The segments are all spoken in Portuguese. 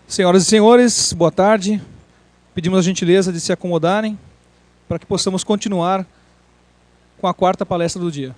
Senhoras e senhores, boa tarde. Pedimos a gentileza de se acomodarem para que possamos continuar com a quarta palestra do dia.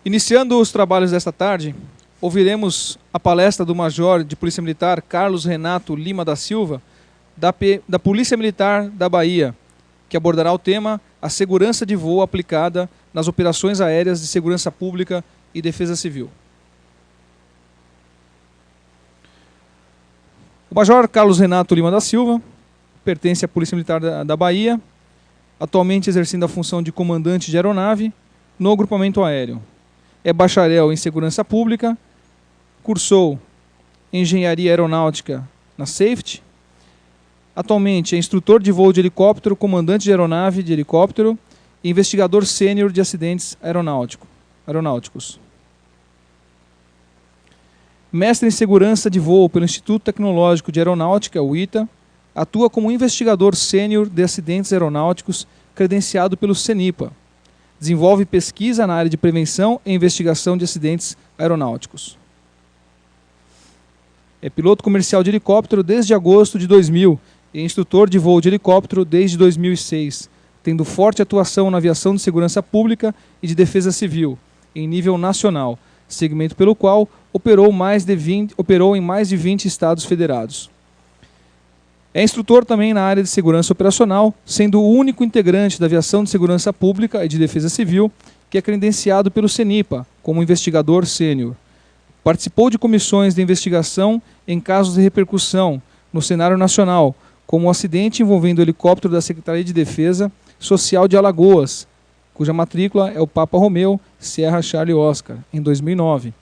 Iniciando os trabalhos desta tarde, ouviremos a palestra do Major de Polícia Militar Carlos Renato Lima da Silva, da Polícia Militar da Bahia, que abordará o tema a segurança de voo aplicada nas operações aéreas de segurança pública e defesa civil. O Major Carlos Renato Lima da Silva pertence à Polícia Militar da Bahia, atualmente exercendo a função de comandante de aeronave no agrupamento aéreo. É bacharel em Segurança Pública, cursou Engenharia Aeronáutica na Safety, atualmente é instrutor de voo de helicóptero, comandante de aeronave de helicóptero e investigador sênior de acidentes aeronáuticos. Mestre em Segurança de Voo pelo Instituto Tecnológico de Aeronáutica, o ITA, atua como investigador sênior de acidentes aeronáuticos credenciado pelo CENIPA. Desenvolve pesquisa na área de prevenção e investigação de acidentes aeronáuticos. É piloto comercial de helicóptero desde agosto de 2000 e instrutor de voo de helicóptero desde 2006, tendo forte atuação na aviação de segurança pública e de defesa civil, em nível nacional, segmento pelo qual operou em mais de 20 estados federados. É instrutor também na área de segurança operacional, sendo o único integrante da aviação de segurança pública e de defesa civil que é credenciado pelo CENIPA como investigador sênior. Participou de comissões de investigação em casos de repercussão no cenário nacional, como o acidente envolvendo o helicóptero da Secretaria de Defesa Social de Alagoas, cuja matrícula é o Papa Romeu Sierra Charlie Oscar, em 2009,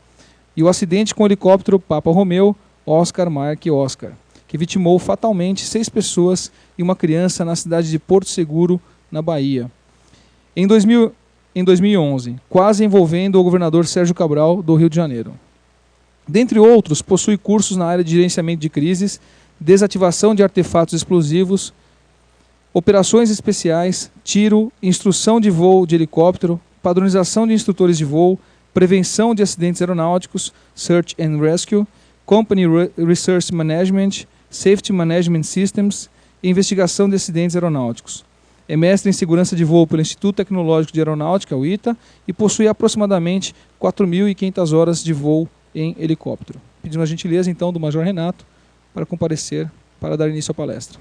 e o acidente com o helicóptero Papa Romeu Oscar Mike Oscar, que vitimou fatalmente 6 pessoas e uma criança na cidade de Porto Seguro, na Bahia. Em 2011, quase envolvendo o governador Sérgio Cabral, do Rio de Janeiro. Dentre outros, possui cursos na área de gerenciamento de crises, desativação de artefatos explosivos, operações especiais, tiro, instrução de voo de helicóptero, padronização de instrutores de voo, prevenção de acidentes aeronáuticos, Search and Rescue, Company Resource Management, Safety Management Systems e investigação de acidentes aeronáuticos. É mestre em segurança de voo pelo Instituto Tecnológico de Aeronáutica, o ITA, e possui aproximadamente 4.500 horas de voo em helicóptero. Pedimos a gentileza, então, do Major Renato para comparecer para dar início à palestra.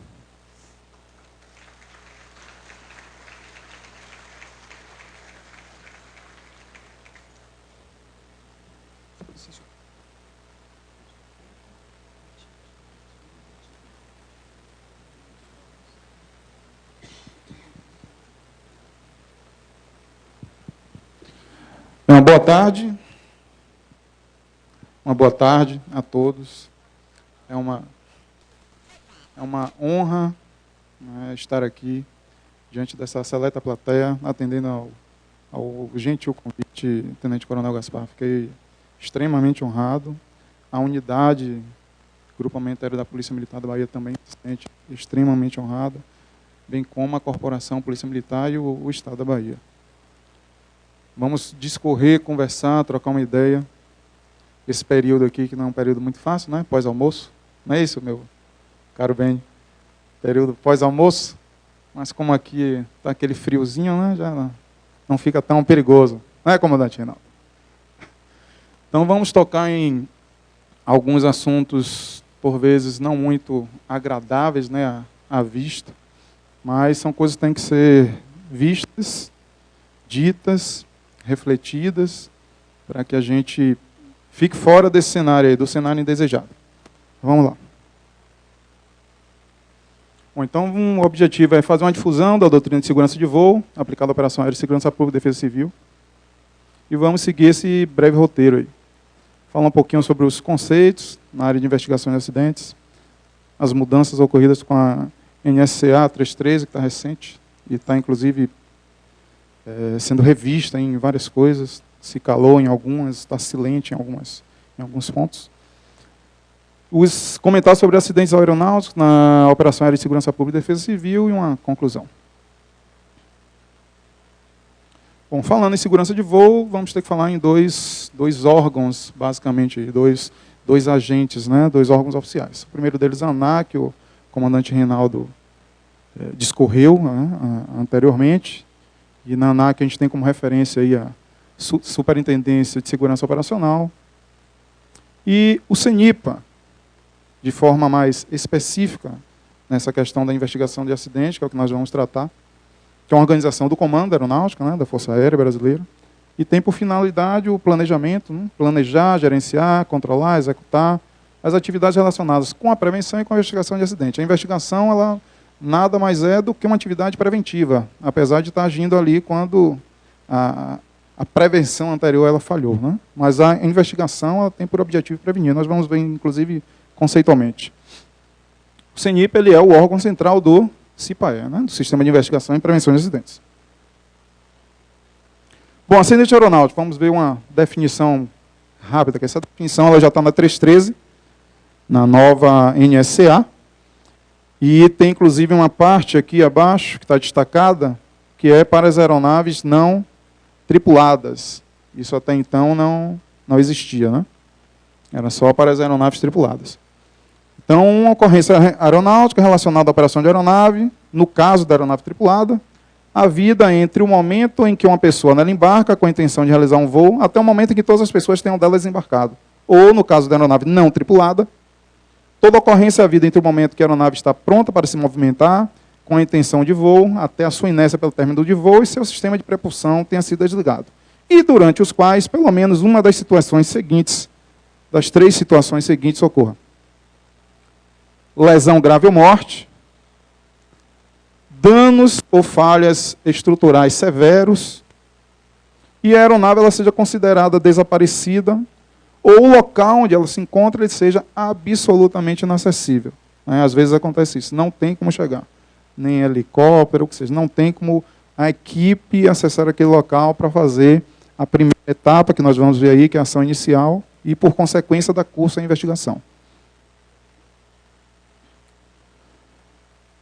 Uma boa tarde. Uma boa tarde a todos. É uma honra, né, estar aqui diante dessa seleta plateia, atendendo ao gentil convite, Tenente Coronel Gaspar. Fiquei extremamente honrado. A unidade, Grupamento Aéreo da Polícia Militar da Bahia também se sente extremamente honrada, bem como a Corporação Polícia Militar e o Estado da Bahia. Vamos discorrer, conversar, trocar uma ideia. Esse período aqui, que não é um período muito fácil, né? Pós-almoço. Não é isso, meu caro bem? Período pós-almoço. Mas como aqui está aquele friozinho, né? Já não fica tão perigoso. Não é, comandante Reinaldo? Então vamos tocar em alguns assuntos, por vezes, não muito agradáveis, né, à vista. Mas são coisas que têm que ser vistas, ditas, refletidas, para que a gente fique fora desse cenário aí, do cenário indesejado. Vamos lá. Bom, então, o objetivo é fazer uma difusão da doutrina de segurança de voo, aplicada à Operação Aérea de Segurança Pública e Defesa Civil. E vamos seguir esse breve roteiro aí. Falar um pouquinho sobre os conceitos na área de investigação de acidentes, as mudanças ocorridas com a NSCA 313, que está recente, e está, inclusive, sendo revista em várias coisas, se calou em algumas, está silente em alguns pontos. Os comentários sobre acidentes aeronáuticos na Operação Aérea de Segurança Pública e Defesa Civil e uma conclusão. Bom, falando em segurança de voo, vamos ter que falar em dois órgãos, basicamente, dois agentes, né, dois órgãos oficiais. O primeiro deles é a ANAC, o comandante Reinaldo discorreu, né, anteriormente, e na ANAC a gente tem como referência aí a Superintendência de Segurança Operacional, e o CENIPA, de forma mais específica, nessa questão da investigação de acidente, que é o que nós vamos tratar, que é uma organização do Comando Aeronáutico, né, da Força Aérea Brasileira, e tem por finalidade o planejamento, né, planejar, gerenciar, controlar, executar as atividades relacionadas com a prevenção e com a investigação de acidente. A investigação, ela nada mais é do que uma atividade preventiva, apesar de estar agindo ali quando a prevenção anterior ela falhou, né? Mas a investigação ela tem por objetivo prevenir. Nós vamos ver, inclusive, conceitualmente. O CENIPA ele é o órgão central do CIPAE, né, do Sistema de Investigação e Prevenção de Acidentes. Bom, acidente aeronáutico, vamos ver uma definição rápida, que essa definição ela já está na 313, na nova NSCA, e tem inclusive uma parte aqui abaixo, que está destacada, que é para as aeronaves não tripuladas. Isso até então não existia, né? Era só para as aeronaves tripuladas. Então, uma ocorrência aeronáutica relacionada à operação de aeronave, no caso da aeronave tripulada, a vida entre o momento em que uma pessoa nela embarca com a intenção de realizar um voo, até o momento em que todas as pessoas tenham dela desembarcado. Ou, no caso da aeronave não tripulada, toda ocorrência é a vida entre o momento que a aeronave está pronta para se movimentar, com a intenção de voo, até a sua inércia pelo término de voo e seu sistema de propulsão tenha sido desligado. E durante os quais, pelo menos uma das situações seguintes, das 3 situações seguintes ocorra. Lesão grave ou morte, danos ou falhas estruturais severos, e a aeronave ela seja considerada desaparecida, ou o local onde ela se encontra ele seja absolutamente inacessível. Às vezes acontece isso, não tem como chegar, nem helicóptero, o que seja, não tem como a equipe acessar aquele local para fazer a primeira etapa, que nós vamos ver aí, que é a ação inicial, e por consequência da curso a investigação.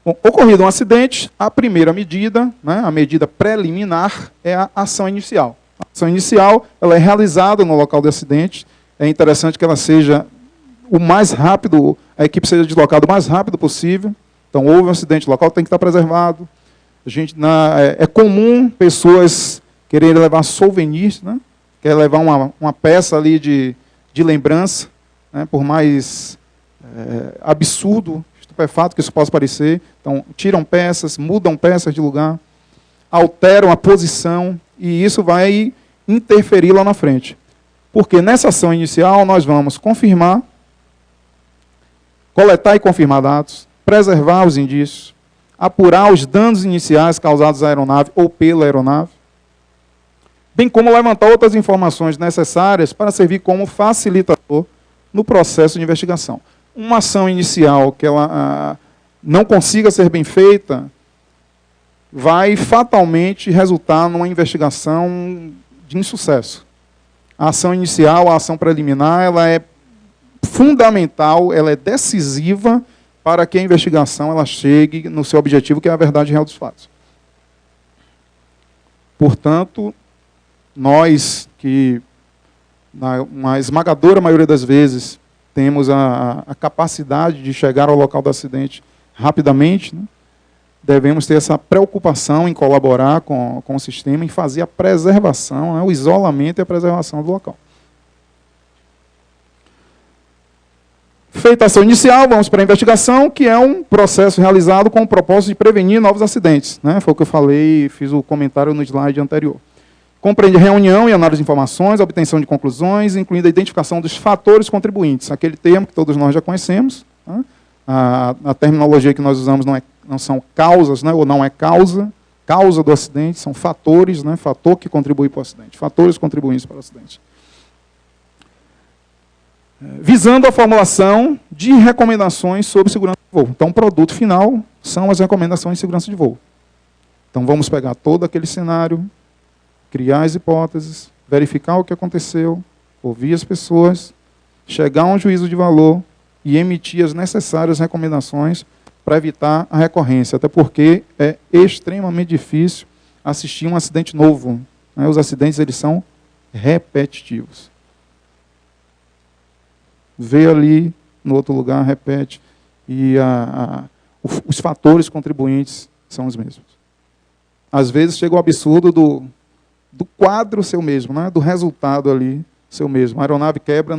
Bom, ocorrido um acidente, a primeira medida, né, a medida preliminar, é a ação inicial. A ação inicial ela é realizada no local do acidente. É interessante que ela seja o mais rápido, a equipe seja deslocada o mais rápido possível. Então, houve um acidente, o local tem que estar preservado. É comum pessoas quererem levar souvenirs, né, quer levar uma peça ali de lembrança, né, por mais absurdo, estupefato que isso possa parecer. Então, tiram peças, mudam peças de lugar, alteram a posição, e isso vai interferir lá na frente. Porque nessa ação inicial nós vamos confirmar, coletar e confirmar dados, preservar os indícios, apurar os danos iniciais causados à aeronave ou pela aeronave, bem como levantar outras informações necessárias para servir como facilitador no processo de investigação. Uma ação inicial que ela não consiga ser bem feita vai fatalmente resultar numa investigação de insucesso. A ação inicial, a ação preliminar, ela é fundamental, ela é decisiva para que a investigação ela chegue no seu objetivo, que é a verdade real dos fatos. Portanto, nós que, na esmagadora maioria das vezes, temos a capacidade de chegar ao local do acidente rapidamente, né, devemos ter essa preocupação em colaborar com o sistema, em fazer a preservação, né, o isolamento e a preservação do local. Feita a ação inicial, vamos para a investigação, que é um processo realizado com o propósito de prevenir novos acidentes, né? Foi o que eu falei, fiz o comentário no slide anterior. Compreende reunião e análise de informações, obtenção de conclusões, incluindo a identificação dos fatores contribuintes, aquele termo que todos nós já conhecemos, né? A terminologia que nós usamos não não são causas, né, ou não é causa do acidente, são fatores, né, fator que contribui para o acidente, fatores contribuintes para o acidente. Visando a formulação de recomendações sobre segurança de voo. Então, o produto final são as recomendações de segurança de voo. Então, vamos pegar todo aquele cenário, criar as hipóteses, verificar o que aconteceu, ouvir as pessoas, chegar a um juízo de valor e emitir as necessárias recomendações para evitar a recorrência, até porque é extremamente difícil assistir um acidente novo, né? Os acidentes eles são repetitivos. Vê ali, no outro lugar, repete, e os fatores contribuintes são os mesmos. Às vezes chega o absurdo do quadro ser o mesmo, né? Do resultado ali ser o mesmo. A aeronave quebra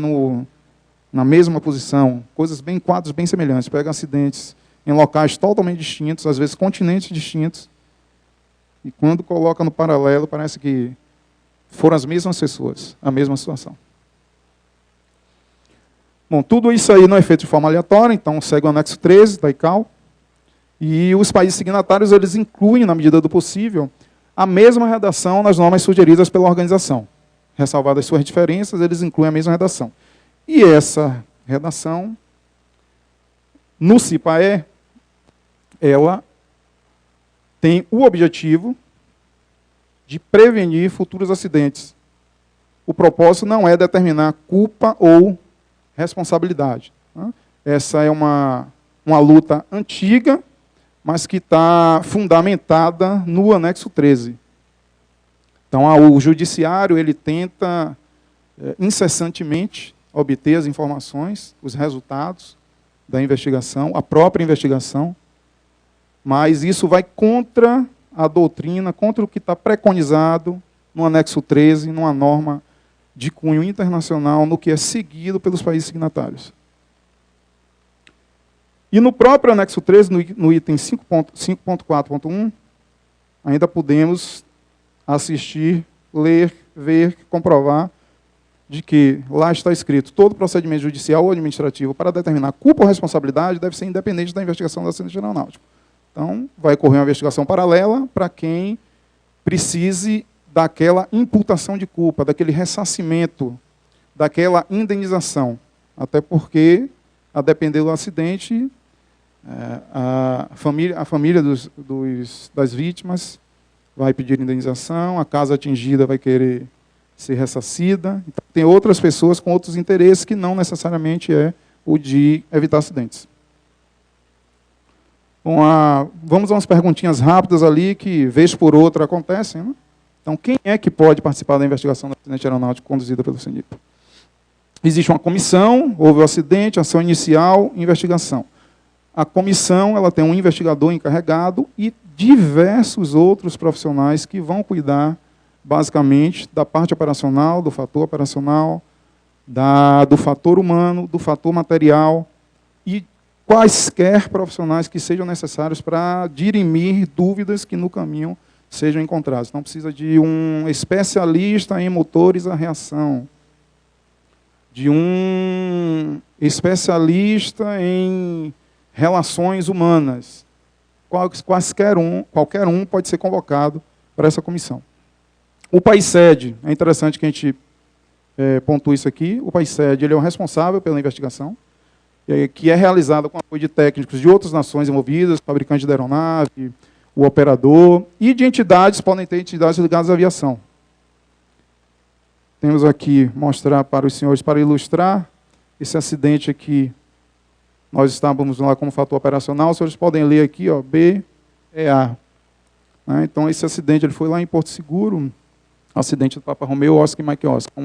na mesma posição, quadros bem semelhantes, pega acidentes em locais totalmente distintos, às vezes continentes distintos, e quando coloca no paralelo, parece que foram as mesmas pessoas, a mesma situação. Bom, tudo isso aí não é feito de forma aleatória, então segue o anexo 13 da ICAO, e os países signatários eles incluem, na medida do possível, a mesma redação nas normas sugeridas pela organização. Ressalvadas suas diferenças, eles incluem a mesma redação. E essa redação, no CIPAE, ela tem o objetivo de prevenir futuros acidentes. O propósito não é determinar culpa ou responsabilidade. Essa é uma luta antiga, mas que está fundamentada no anexo 13. Então, o judiciário ele tenta incessantemente obter as informações, os resultados da investigação, a própria investigação, mas isso vai contra a doutrina, contra o que está preconizado no anexo 13, numa norma de cunho internacional, no que é seguido pelos países signatários. E no próprio anexo 13, no item 5.4.1, ainda podemos assistir, ler, ver, comprovar de que lá está escrito todo procedimento judicial ou administrativo para determinar culpa ou responsabilidade deve ser independente da investigação do acidente aeronáutico. Então, vai ocorrer uma investigação paralela para quem precise daquela imputação de culpa, daquele ressarcimento, daquela indenização. Até porque, a depender do acidente, a família das vítimas vai pedir indenização, a casa atingida vai querer ser ressarcida. Então, tem outras pessoas com outros interesses que não necessariamente é o de evitar acidentes. Bom, vamos a umas perguntinhas rápidas ali que, vez por outra, acontecem. Né? Então, quem é que pode participar da investigação do acidente aeronáutico conduzida pelo CENIPA? Existe uma comissão, houve o acidente, ação inicial, investigação. A comissão ela tem um investigador encarregado e diversos outros profissionais que vão cuidar, basicamente, da parte operacional, do fator operacional, do fator humano, do fator material e quaisquer profissionais que sejam necessários para dirimir dúvidas que no caminho sejam encontradas. Não precisa de um especialista em motores a reação, de um especialista em relações humanas. Qualquer um pode ser convocado para essa comissão. O país sede, é interessante que a gente pontue isso aqui, o país sede ele é o responsável pela investigação, que é realizada com apoio de técnicos de outras nações envolvidas, fabricante de aeronave, o operador, e de entidades, podem ter entidades ligadas à aviação. Temos aqui, mostrar para os senhores, para ilustrar esse acidente aqui. Nós estávamos lá como fator operacional, os senhores podem ler aqui, ó, BEA. Então, esse acidente ele foi lá em Porto Seguro, acidente do Papa Romeo, Oscar e Mike Oscar.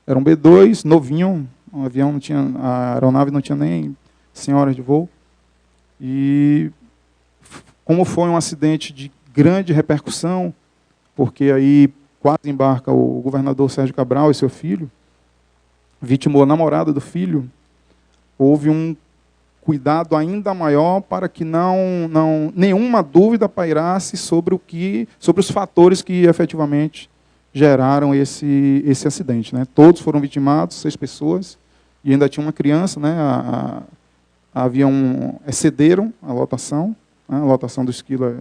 Era um B2, novinho, um avião não tinha, a aeronave não tinha nem 100 horas de voo. E como foi um acidente de grande repercussão, porque aí quase embarca o governador Sérgio Cabral e seu filho, vitimou a namorada do filho, houve um cuidado ainda maior para que nenhuma dúvida pairasse sobre os fatores que efetivamente geraram esse acidente. Né? Todos foram vitimados, 6 pessoas, e ainda tinha uma criança, né? Excederam a lotação, né? A lotação do esquilo é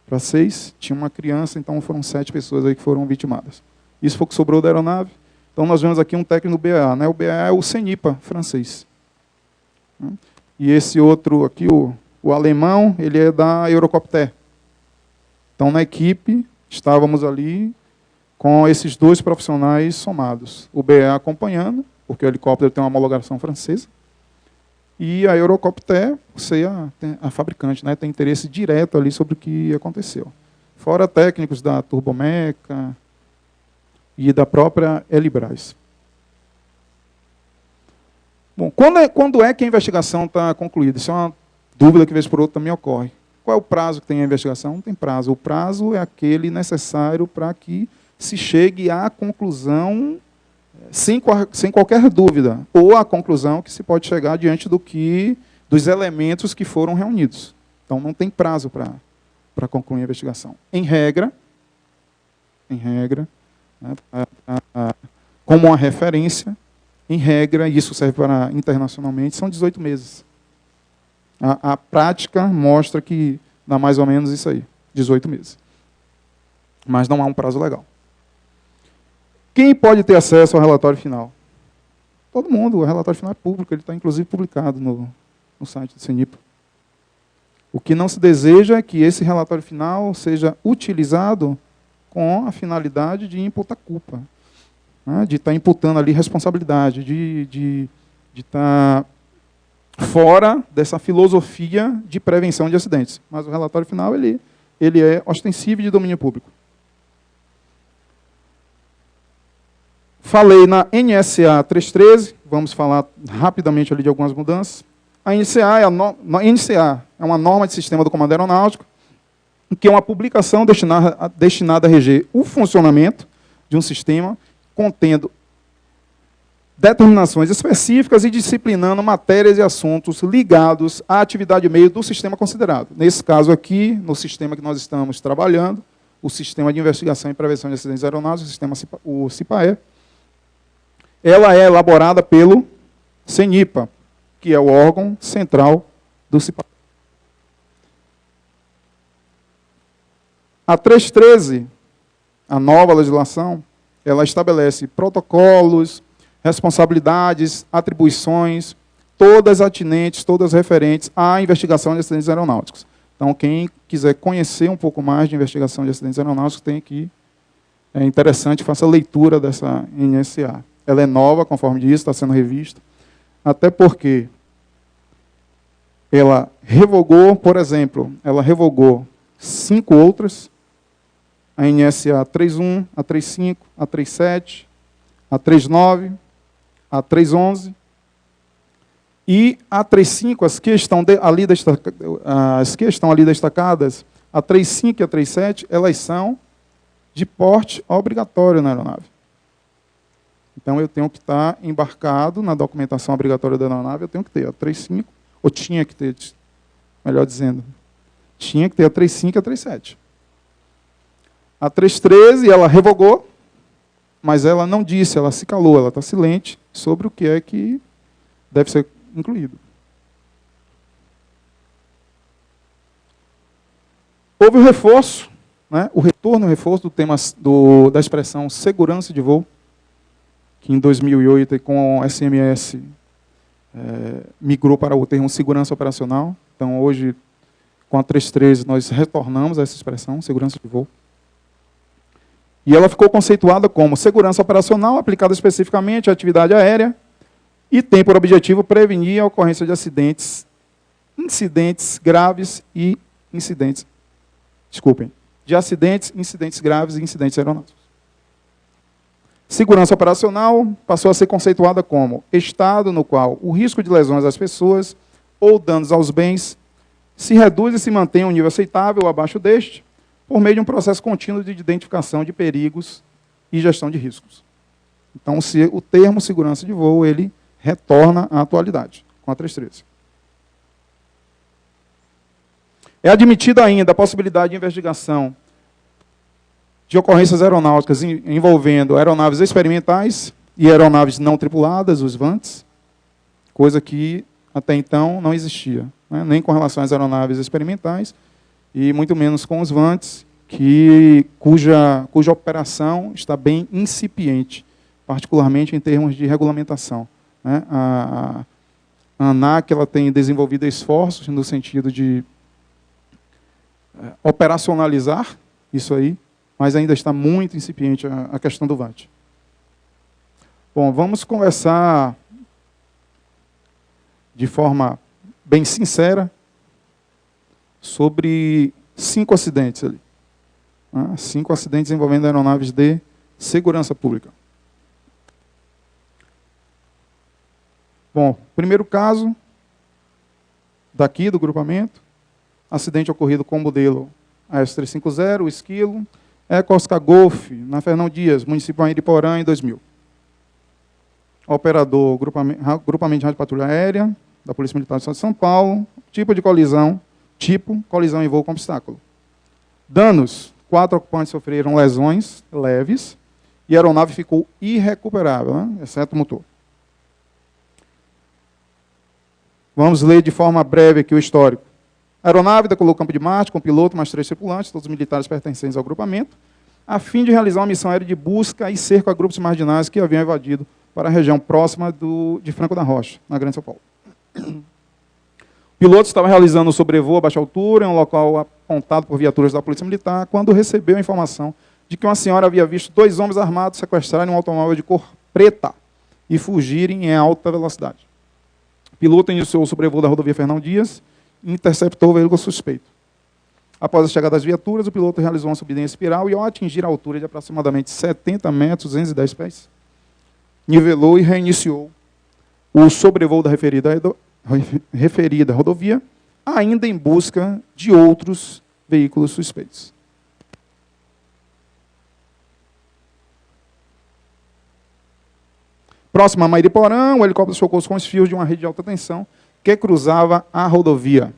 para 6, tinha uma criança, então foram 7 pessoas aí que foram vitimadas. Isso foi o que sobrou da aeronave. Então nós vemos aqui um técnico do BAA, né? O BAA é o CENIPA francês. E esse outro aqui, o alemão, ele é da Eurocopter. Então na equipe estávamos ali com esses 2 profissionais somados. O BAA acompanhando, porque o helicóptero tem uma homologação francesa, e a Eurocopter, você a fabricante, né, tem interesse direto ali sobre o que aconteceu. Fora técnicos da Turbomeca e da própria Elibras. Bom, quando é que a investigação está concluída? Isso é uma dúvida que, vez por outra, também ocorre. Qual é o prazo que tem a investigação? Não tem prazo. O prazo é aquele necessário para que se chegue à conclusão sem qualquer dúvida, ou à conclusão que se pode chegar diante dos elementos que foram reunidos. Então, não tem prazo para concluir a investigação. Em regra, né, como uma referência, em regra, e isso serve para internacionalmente, são 18 meses. A prática mostra que dá mais ou menos isso aí, 18 meses. Mas não há um prazo legal. Quem pode ter acesso ao relatório final? Todo mundo. O relatório final é público, ele está inclusive publicado no site do CENIPA. O que não se deseja é que esse relatório final seja utilizado com a finalidade de imputar culpa, né? De estar imputando ali responsabilidade, de estar fora dessa filosofia de prevenção de acidentes. Mas o relatório final ele é ostensivo de domínio público. Falei na NSA 313, vamos falar rapidamente ali de algumas mudanças. A NCA é uma norma de sistema do Comando Aeronáutico, que é uma publicação destinada a reger o funcionamento de um sistema, contendo determinações específicas e disciplinando matérias e assuntos ligados à atividade meio do sistema considerado. Nesse caso aqui, no sistema que nós estamos trabalhando, o Sistema de Investigação e Prevenção de Acidentes Aeronáuticos, o CIPAE, ela é elaborada pelo CENIPA, que é o órgão central do CIPAE. A 313, a nova legislação, ela estabelece protocolos, responsabilidades, atribuições, todas atinentes, todas referentes à investigação de acidentes aeronáuticos. Então, quem quiser conhecer um pouco mais de investigação de acidentes aeronáuticos, tem aqui, é interessante, faça a leitura dessa NSA. Ela é nova, conforme diz, está sendo revista, até porque ela revogou, por exemplo, ela revogou 5 outras, a NSA 3.1, a 3.5, a 3.7, a 3.9, a 3.11 e a 3.5, as que estão ali destacadas, a 3.5 e a 3.7, elas são de porte obrigatório na aeronave. Então, eu tenho que estar embarcado na documentação obrigatória da aeronave, eu tenho que ter a 3.5, ou tinha que ter, melhor dizendo, tinha que ter a 3.5 e a 3.7. A 3.13, ela revogou, mas ela não disse, ela se calou, ela está silente sobre o que é que deve ser incluído. Houve o reforço, né, o retorno, o reforço do tema da expressão segurança de voo, que em 2008, com o SMS, migrou para o termo segurança operacional. Então, hoje, com a 313, nós retornamos a essa expressão, segurança de voo. E ela ficou conceituada como segurança operacional aplicada especificamente à atividade aérea e tem por objetivo prevenir a ocorrência de incidentes graves e incidentes graves e incidentes aeronáuticos. Segurança operacional passou a ser conceituada como estado no qual o risco de lesões às pessoas ou danos aos bens se reduz e se mantém a um nível aceitável ou abaixo deste, por meio de um processo contínuo de identificação de perigos e gestão de riscos. Então, o termo segurança de voo, ele retorna à atualidade, com a 313. É admitida ainda a possibilidade de investigação de ocorrências aeronáuticas envolvendo aeronaves experimentais e aeronaves não tripuladas, os VANTs, coisa que até então não existia, né? Nem com relação às aeronaves experimentais e muito menos com os VANTs, cuja operação está bem incipiente, particularmente em termos de regulamentação, né? A ANAC ela tem desenvolvido esforços no sentido de operacionalizar isso aí, mas ainda está muito incipiente a questão do VANT. Bom, vamos conversar de forma bem sincera sobre 5 acidentes ali. 5 acidentes envolvendo aeronaves de segurança pública. Bom, primeiro caso, daqui do grupamento, acidente ocorrido com o modelo AS350, o Esquilo, Oscar Golf, na Fernão Dias, município de Iriporã, em 2000. Operador, grupamento de rádio patrulha aérea, da Polícia Militar do Estado de São Paulo, tipo de colisão, colisão em voo com obstáculo. Danos, 4 ocupantes sofreram lesões leves e a aeronave ficou irrecuperável, né? Exceto o motor. Vamos ler de forma breve aqui o histórico. A aeronave decolou o campo de Marte com piloto mais 3 tripulantes, todos militares pertencentes ao grupamento, a fim de realizar uma missão aérea de busca e cerco a grupos marginais que haviam evadido para a região próxima de Franco da Rocha, na Grande São Paulo. O piloto estava realizando um sobrevoo a baixa altura, em um local apontado por viaturas da Polícia Militar, quando recebeu a informação de que uma senhora havia visto 2 homens armados sequestrarem um automóvel de cor preta e fugirem em alta velocidade. O piloto iniciou o sobrevoo da rodovia Fernão Dias e interceptou o veículo suspeito. Após a chegada das viaturas, o piloto realizou uma subida em espiral e, ao atingir a altura de aproximadamente 70 metros, 210 pés, nivelou e reiniciou o sobrevoo da referida rodovia, ainda em busca de outros veículos suspeitos. Próximo a Mairiporã, o helicóptero chocou-se com os fios de uma rede de alta tensão que cruzava a rodovia.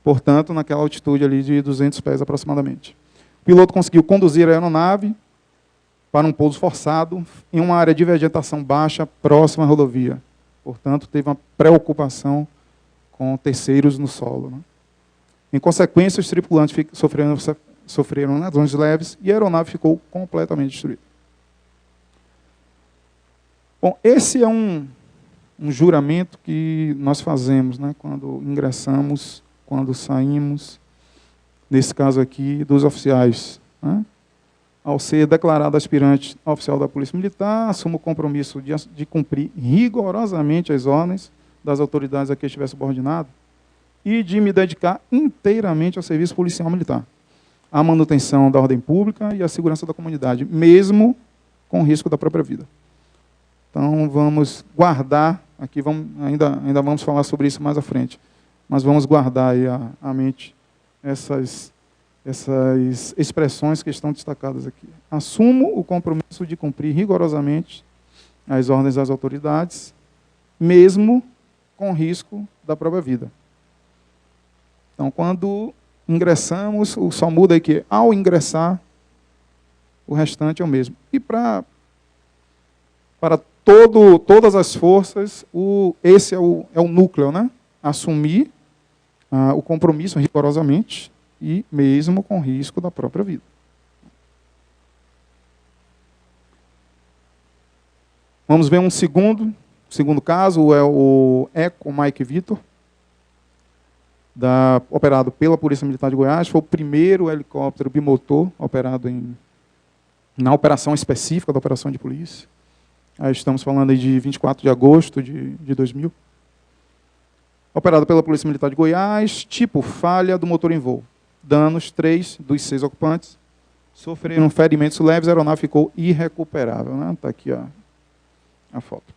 Portanto, naquela altitude ali de 200 pés aproximadamente. O piloto conseguiu conduzir a aeronave para um pouso forçado em uma área de vegetação baixa próxima à rodovia. Portanto, teve uma preocupação com terceiros no solo, né? Em consequência, os tripulantes sofreram lesões leves e a aeronave ficou completamente destruída. Bom, esse é um juramento que nós fazemos, né, quando ingressamos, quando saímos, nesse caso aqui, dos oficiais, né? Ao ser declarado aspirante oficial da Polícia Militar, assumo o compromisso de cumprir rigorosamente as ordens das autoridades a que estiver subordinado e de me dedicar inteiramente ao serviço policial militar, à manutenção da ordem pública e à segurança da comunidade, mesmo com risco da própria vida. Então, vamos guardar, aqui ainda vamos falar sobre isso mais à frente, mas vamos guardar aí a mente essas expressões que estão destacadas aqui. Assumo o compromisso de cumprir rigorosamente as ordens das autoridades, mesmo com risco da própria vida. Então, quando ingressamos, só muda aí que, ao ingressar, o restante é o mesmo. E para todas as forças, esse é o núcleo, né? Assumir o compromisso rigorosamente e mesmo com risco da própria vida. Vamos ver um segundo caso, é o Eco Mike Vitor, operado pela Polícia Militar de Goiás. Foi o primeiro helicóptero bimotor operado na operação específica da operação de polícia. Aí estamos falando aí de 24 de agosto de 2000. Operado pela Polícia Militar de Goiás, tipo falha do motor em voo. Danos, 3 dos 6 ocupantes sofreram ferimentos leves, a aeronave ficou irrecuperável, né? Está aqui a foto.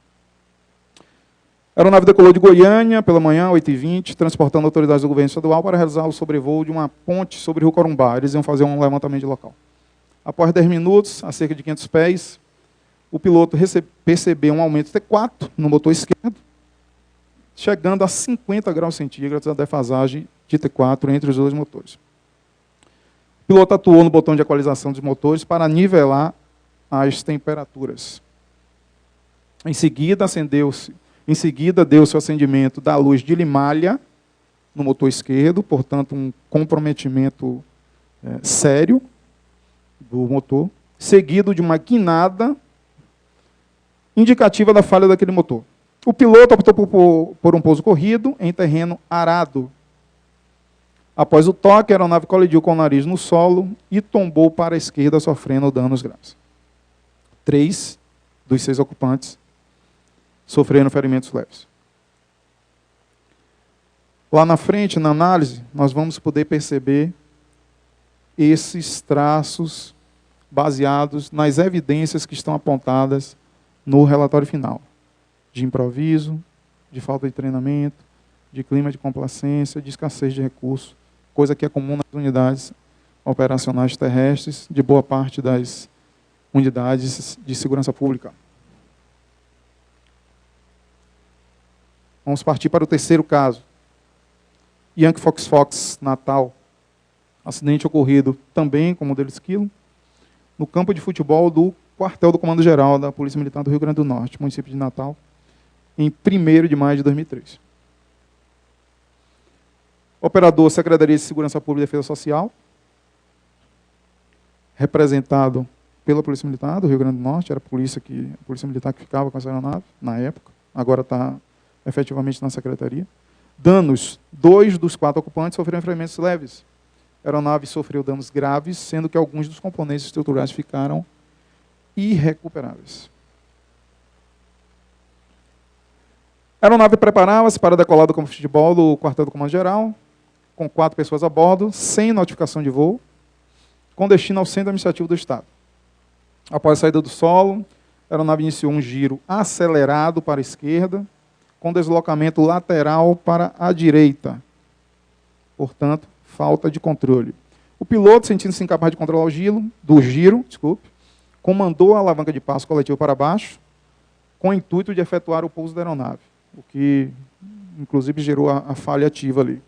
A aeronave decolou de Goiânia pela manhã, 8h20, transportando autoridades do governo estadual para realizar o sobrevoo de uma ponte sobre o Rio Corumbá. Eles iam fazer um levantamento de local. Após 10 minutos, a cerca de 500 pés, o piloto percebeu um aumento T4 no motor esquerdo, chegando a 50 graus centígrados a defasagem de T4 entre os dois motores. O piloto atuou no botão de equalização dos motores para nivelar as temperaturas. Em seguida, deu-se o acendimento da luz de limalha no motor esquerdo, portanto, um comprometimento sério do motor, seguido de uma guinada indicativa da falha daquele motor. O piloto optou por um pouso corrido em terreno arado. Após o toque, a aeronave colidiu com o nariz no solo e tombou para a esquerda, sofrendo danos graves. 3 dos 6 ocupantes sofreram ferimentos leves. Lá na frente, na análise, nós vamos poder perceber esses traços baseados nas evidências que estão apontadas no relatório final, de improviso, de falta de treinamento, de clima de complacência, de escassez de recursos, coisa que é comum nas unidades operacionais terrestres de boa parte das unidades de segurança pública. Vamos partir para o terceiro caso. Yankee Fox, Natal. Acidente ocorrido também com modelo esquilo, no campo de futebol do quartel do Comando-Geral da Polícia Militar do Rio Grande do Norte, município de Natal, em 1º de maio de 2003. Operador, Secretaria de Segurança Pública e Defesa Social, representado pela Polícia Militar do Rio Grande do Norte, era a polícia militar que ficava com essa aeronave, na época, agora está efetivamente na Secretaria. Danos, 2 dos 4 ocupantes sofreram ferimentos leves. A aeronave sofreu danos graves, sendo que alguns dos componentes estruturais ficaram irrecuperáveis. A aeronave preparava-se para decolar do campo de futebol do quartel do Comando-Geral, com 4 pessoas a bordo, sem notificação de voo, com destino ao centro administrativo do Estado. Após a saída do solo, a aeronave iniciou um giro acelerado para a esquerda, com deslocamento lateral para a direita. Portanto, falta de controle. O piloto, sentindo-se incapaz de controlar o giro, comandou a alavanca de passo coletivo para baixo, com o intuito de efetuar o pouso da aeronave, o que, inclusive, gerou a falha ativa ali.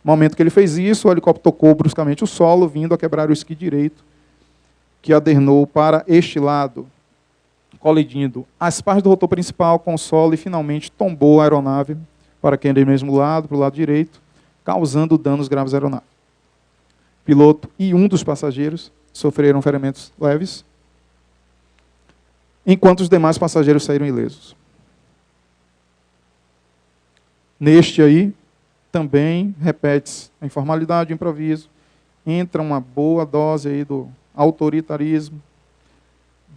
No momento que ele fez isso, o helicóptero tocou bruscamente o solo, vindo a quebrar o esqui direito, que adernou para este lado, colidindo as partes do rotor principal com o solo e, finalmente, tombou a aeronave para aquele mesmo lado, para o lado direito, causando danos graves à aeronave. O piloto e um dos passageiros sofreram ferimentos leves, enquanto os demais passageiros saíram ilesos. Neste aí, também repete-se a informalidade, o improviso, entra uma boa dose aí do autoritarismo,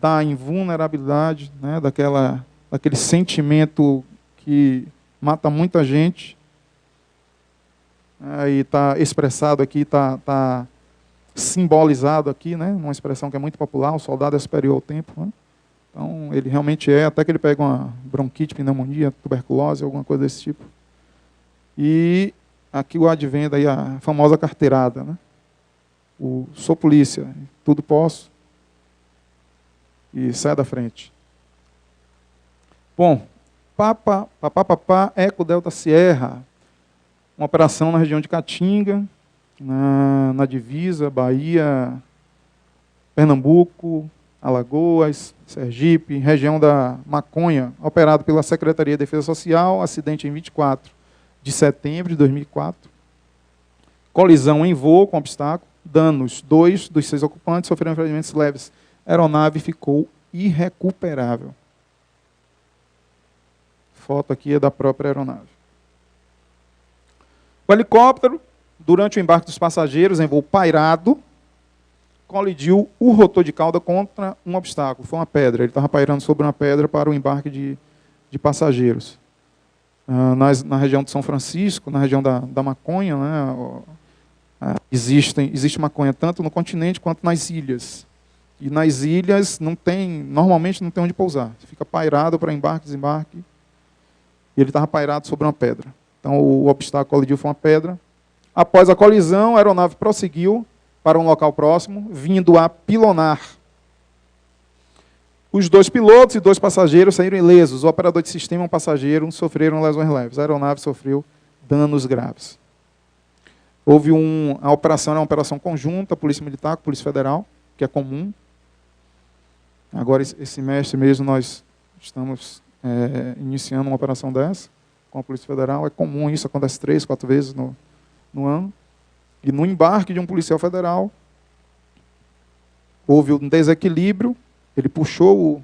da invulnerabilidade, né, daquele sentimento que mata muita gente. E está expressado aqui, está simbolizado aqui, né, uma expressão que é muito popular: o soldado é superior ao tempo. Né? Então, ele realmente é, até que ele pega uma bronquite, pneumonia, tuberculose, alguma coisa desse tipo. E aqui o advento aí, a famosa carteirada, né? Sou polícia, tudo posso, e sai da frente. Bom, Eco Delta Sierra, uma operação na região de Caatinga, na divisa, Bahia, Pernambuco, Alagoas, Sergipe, região da Maconha, operado pela Secretaria de Defesa Social, acidente em 24 de setembro de 2004, colisão em voo com obstáculo, danos, 2 dos 6 ocupantes sofreram ferimentos leves. A aeronave ficou irrecuperável. Foto aqui é da própria aeronave. O helicóptero, durante o embarque dos passageiros em voo pairado, colidiu o rotor de cauda contra um obstáculo. Foi uma pedra. Ele estava pairando sobre uma pedra para o embarque de passageiros. Na região de São Francisco, na região da Maconha, né, existe maconha tanto no continente quanto nas ilhas. E nas ilhas normalmente não tem onde pousar. Você fica pairado para embarque, desembarque. E ele estava pairado sobre uma pedra. Então o obstáculo colidiu foi uma pedra. Após a colisão, a aeronave prosseguiu para um local próximo, vindo a pilonar. Os 2 pilotos e 2 passageiros saíram ilesos. O operador de sistema e um passageiro sofreram lesões leves. A aeronave sofreu danos graves. A operação era uma operação conjunta, Polícia Militar com Polícia Federal, que é comum. Agora, esse semestre mesmo, nós estamos iniciando uma operação dessa com a Polícia Federal. É comum isso, acontece 3, 4 vezes no ano, e no embarque de um policial federal, houve um desequilíbrio, ele puxou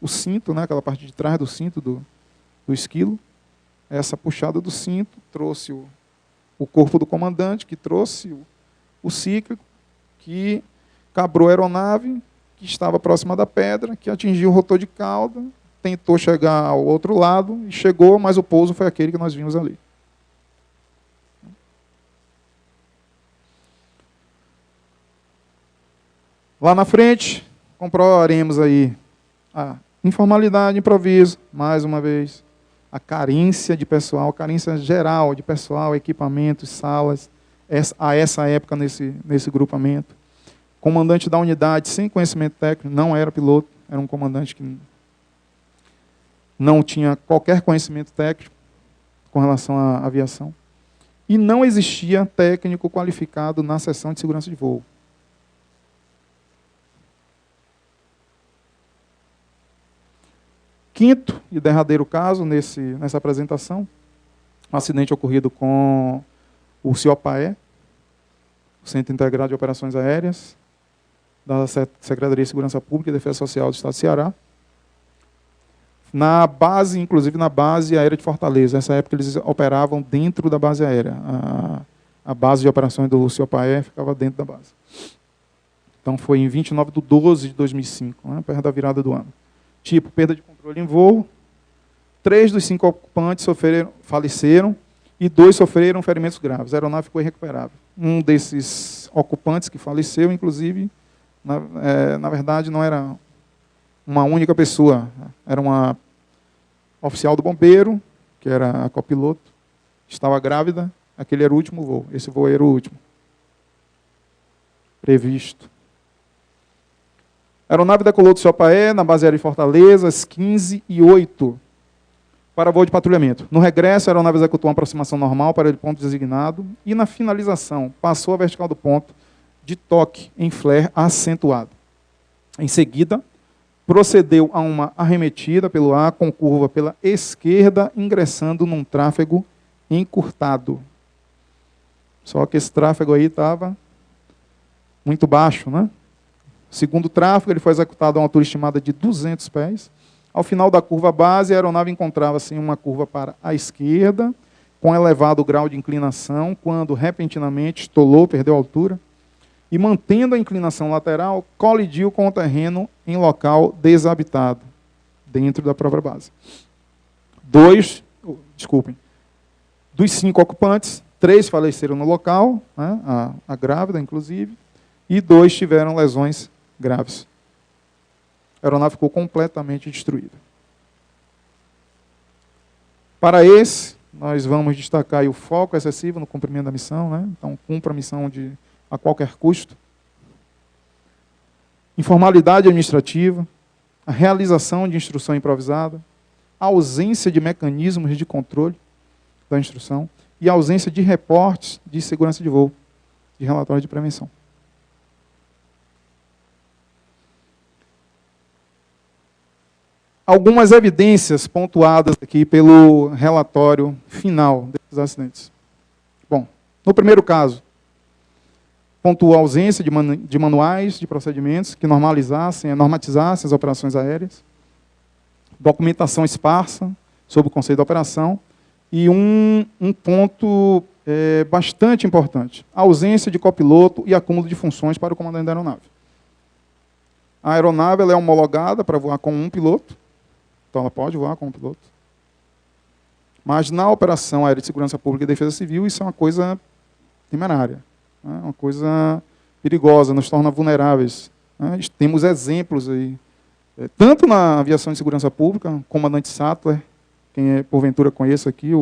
o cinto, né, aquela parte de trás do cinto do esquilo, essa puxada do cinto trouxe o corpo do comandante, que trouxe o cíclico, que cabrou a aeronave, que estava próxima da pedra, que atingiu o rotor de cauda, tentou chegar ao outro lado, e chegou, mas o pouso foi aquele que nós vimos ali. Lá na frente, comprovaremos aí a informalidade, improviso, mais uma vez, a carência de pessoal, a carência geral de pessoal, equipamentos, salas, a essa época nesse grupamento. Comandante da unidade sem conhecimento técnico, não era piloto, era um comandante que não tinha qualquer conhecimento técnico com relação à aviação. E não existia técnico qualificado na seção de segurança de voo. Quinto e derradeiro caso nessa apresentação, um acidente ocorrido com o CIOPAE, o Centro Integrado de Operações Aéreas, da Secretaria de Segurança Pública e Defesa Social do Estado do Ceará, na base, inclusive na base aérea de Fortaleza. Nessa época eles operavam dentro da base aérea. A base de operações do CIOPAE ficava dentro da base. Então foi em 29/12/2005, né, perto da virada do ano. Tipo, perda de controle em voo, 3 dos 5 ocupantes faleceram e 2 sofreram ferimentos graves. A aeronave ficou irrecuperável. Um desses ocupantes que faleceu, inclusive, na verdade, não era uma única pessoa. Era uma oficial do bombeiro, que era a copiloto, estava grávida, aquele era o último voo. Esse voo era o último previsto. A aeronave decolou do CIOPAE, na base aérea de Fortaleza, às 15h08, para voo de patrulhamento. No regresso, a aeronave executou uma aproximação normal para o ponto designado e, na finalização, passou a vertical do ponto de toque em flare acentuado. Em seguida, procedeu a uma arremetida pelo ar com curva pela esquerda, ingressando num tráfego encurtado. Só que esse tráfego aí estava muito baixo, né? Segundo o tráfego, ele foi executado a uma altura estimada de 200 pés. Ao final da curva base, a aeronave encontrava-se em uma curva para a esquerda, com elevado grau de inclinação, quando repentinamente estolou, perdeu altura, e mantendo a inclinação lateral, colidiu com o terreno em local desabitado, dentro da própria base. Dos 5 ocupantes, 3 faleceram no local, né, a grávida, inclusive, e 2 tiveram lesões graves. A aeronave ficou completamente destruída. Para esse, nós vamos destacar aí o foco excessivo no cumprimento da missão, né? Então, cumpra a missão a qualquer custo. Informalidade administrativa, a realização de instrução improvisada, a ausência de mecanismos de controle da instrução e a ausência de reportes de segurança de voo, de relatórios de prevenção. Algumas evidências pontuadas aqui pelo relatório final desses acidentes. Bom, no primeiro caso, pontua a ausência de manuais de procedimentos que normatizassem as operações aéreas, documentação esparsa sobre o conceito de operação e um ponto bastante importante, a ausência de copiloto e acúmulo de funções para o comandante da aeronave. A aeronave ela é homologada para voar com um piloto, então ela pode voar com um piloto. Mas na operação aérea de segurança pública e defesa civil, isso é uma coisa temerária, né? Uma coisa perigosa, nos torna vulneráveis, né? Temos exemplos aí, tanto na aviação de segurança pública, o comandante Sattler, quem porventura conhece aqui,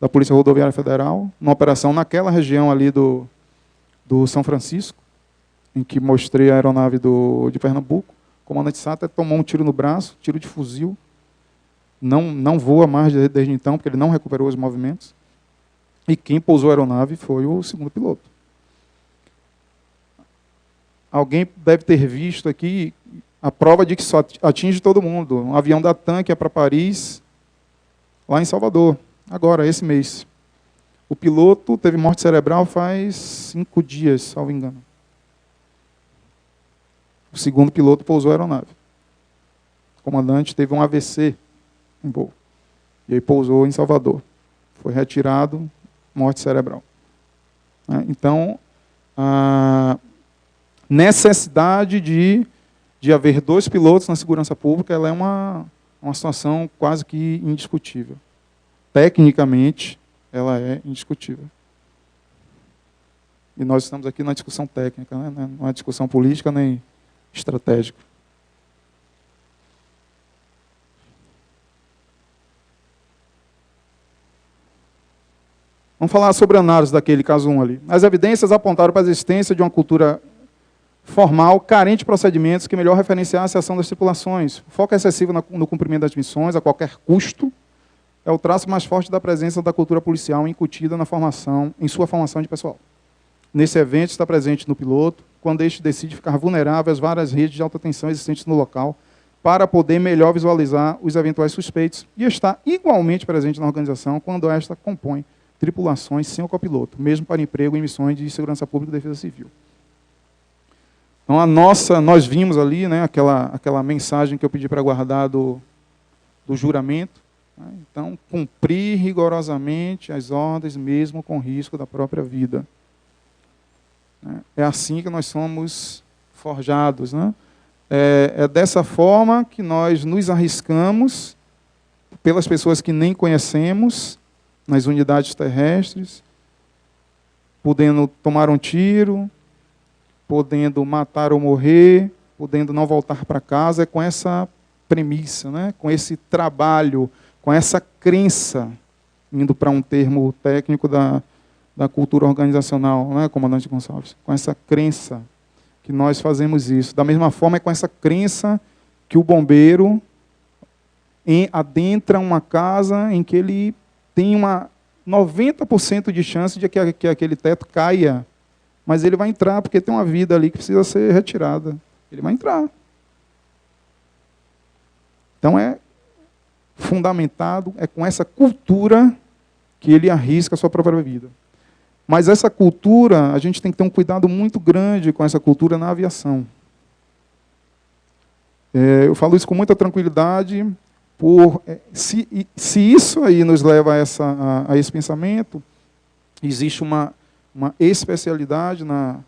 da Polícia Rodoviária Federal, uma operação naquela região ali do São Francisco, em que mostrei a aeronave de Pernambuco. O comandante Sattler tomou um tiro no braço, tiro de fuzil, não voa mais desde então, porque ele não recuperou os movimentos. E quem pousou a aeronave foi o segundo piloto. Alguém deve ter visto aqui a prova de que só atinge todo mundo. Um avião da TAM que é para Paris, lá em Salvador, agora, esse mês. O piloto teve morte cerebral faz 5 dias, salvo engano. O segundo piloto pousou a aeronave. O comandante teve um AVC em voo. E aí pousou em Salvador. Foi retirado, morte cerebral. Então, a necessidade de haver 2 pilotos na segurança pública, ela é uma situação quase que indiscutível. Tecnicamente, ela é indiscutível. E nós estamos aqui na discussão técnica, né? Não é discussão política nem estratégica. Vamos falar sobre a análise daquele caso 1 ali. As evidências apontaram para a existência de uma cultura formal, carente de procedimentos que melhor referenciasse a ação das tripulações. O foco excessivo no cumprimento das missões, a qualquer custo, é o traço mais forte da presença da cultura policial incutida em sua formação de pessoal. Nesse evento está presente no piloto, quando este decide ficar vulnerável às várias redes de alta tensão existentes no local, para poder melhor visualizar os eventuais suspeitos, e está igualmente presente na organização quando esta compõe tripulações sem o copiloto, mesmo para emprego em missões de segurança pública e defesa civil. Então, nós vimos ali, né, aquela mensagem que eu pedi para guardar do juramento. Né? Então, cumprir rigorosamente as ordens, mesmo com risco da própria vida. É assim que nós somos forjados. Né? É dessa forma que nós nos arriscamos pelas pessoas que nem conhecemos, nas unidades terrestres, podendo tomar um tiro, podendo matar ou morrer, podendo não voltar para casa, é com essa premissa, né? Com esse trabalho, com essa crença, indo para um termo técnico da cultura organizacional, né, comandante Gonçalves? Com essa crença que nós fazemos isso. Da mesma forma, é com essa crença que o bombeiro adentra uma casa em que ele tem uma 90% de chance de que aquele teto caia, mas ele vai entrar, porque tem uma vida ali que precisa ser retirada. Ele vai entrar. Então, é fundamentado, é com essa cultura que ele arrisca a sua própria vida. Mas essa cultura, a gente tem que ter um cuidado muito grande com essa cultura na aviação. Eu falo isso com muita tranquilidade, se isso aí nos leva a esse pensamento, existe uma especialidade na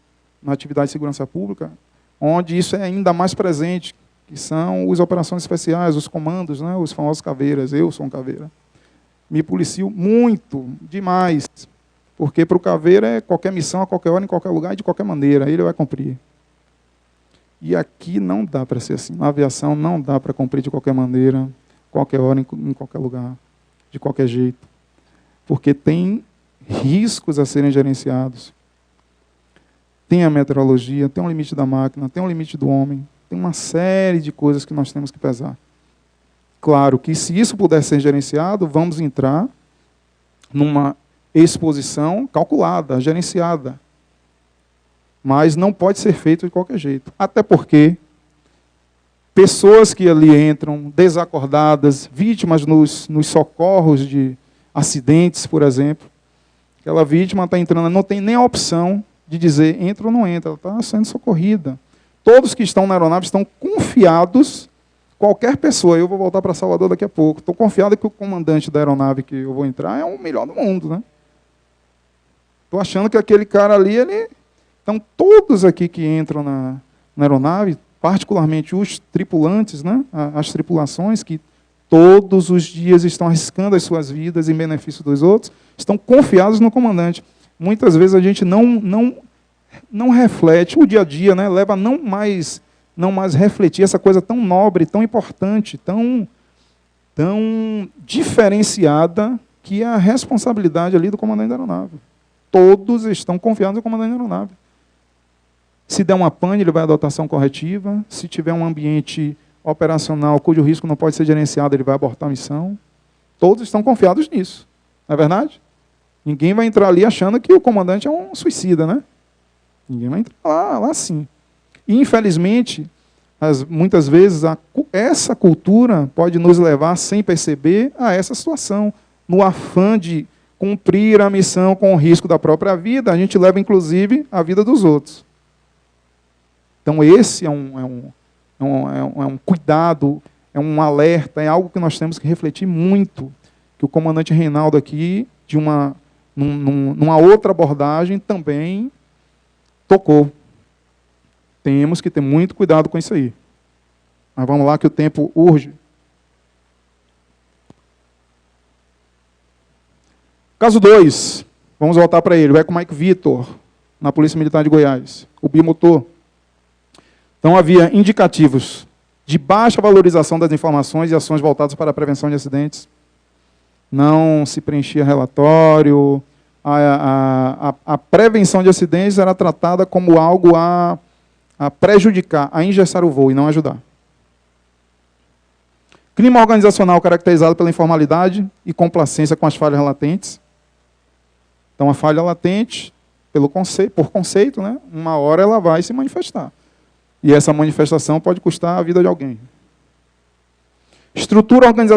atividade de segurança pública, onde isso é ainda mais presente, que são as operações especiais, os comandos, né, os famosos caveiras. Eu sou um caveira. Me policio muito, demais, porque para o caveira é qualquer missão, a qualquer hora, em qualquer lugar, de qualquer maneira, ele vai cumprir. E aqui não dá para ser assim. Na aviação não dá para cumprir de qualquer maneira, qualquer hora, em qualquer lugar, de qualquer jeito. Porque tem riscos a serem gerenciados. Tem a meteorologia, tem um limite da máquina, tem um limite do homem, tem uma série de coisas que nós temos que pesar. Claro que se isso puder ser gerenciado, vamos entrar numa exposição calculada, gerenciada. Mas não pode ser feito de qualquer jeito. Até porque pessoas que ali entram desacordadas, vítimas nos socorros de acidentes, por exemplo, aquela vítima está entrando, não tem nem a opção de dizer entra ou não entra, ela está sendo socorrida. Todos que estão na aeronave estão confiados, qualquer pessoa, eu vou voltar para Salvador daqui a pouco, estou confiado que o comandante da aeronave que eu vou entrar é o melhor do mundo. Né? Estou achando que aquele cara ali, Então, todos aqui que entram na aeronave, particularmente os tripulantes, né, as tripulações, que todos os dias estão arriscando as suas vidas em benefício dos outros, estão confiados no comandante. Muitas vezes a gente não reflete o dia a dia, né, leva a não mais refletir essa coisa tão nobre, tão importante, tão diferenciada, que é a responsabilidade ali do comandante da aeronave. Todos estão confiados no comandante da aeronave. Se der uma pane, ele vai adotar ação corretiva. Se tiver um ambiente operacional cujo risco não pode ser gerenciado, ele vai abortar a missão. Todos estão confiados nisso. Não é verdade? Ninguém vai entrar ali achando que o comandante é um suicida, né? Ninguém vai entrar lá sim. E, infelizmente, muitas vezes, essa cultura pode nos levar, sem perceber, a essa situação. No afã de cumprir a missão com o risco da própria vida, a gente leva, inclusive, a vida dos outros. Então, esse é um cuidado, é um alerta, é algo que nós temos que refletir muito, que o comandante Reinaldo aqui, numa outra abordagem, também tocou. Temos que ter muito cuidado com isso aí. Mas vamos lá que o tempo urge. Caso 2, vamos voltar para ele, o Eco Mike Vitor, na Polícia Militar de Goiás, o bimotor. Então havia indicativos de baixa valorização das informações e ações voltadas para a prevenção de acidentes. Não se preenchia relatório, a prevenção de acidentes era tratada como algo a prejudicar, a engessar o voo e não ajudar. Clima organizacional caracterizado pela informalidade e complacência com as falhas latentes. Então, a falha latente, por conceito, né, uma hora ela vai se manifestar. E essa manifestação pode custar a vida de alguém. Estrutura organizacional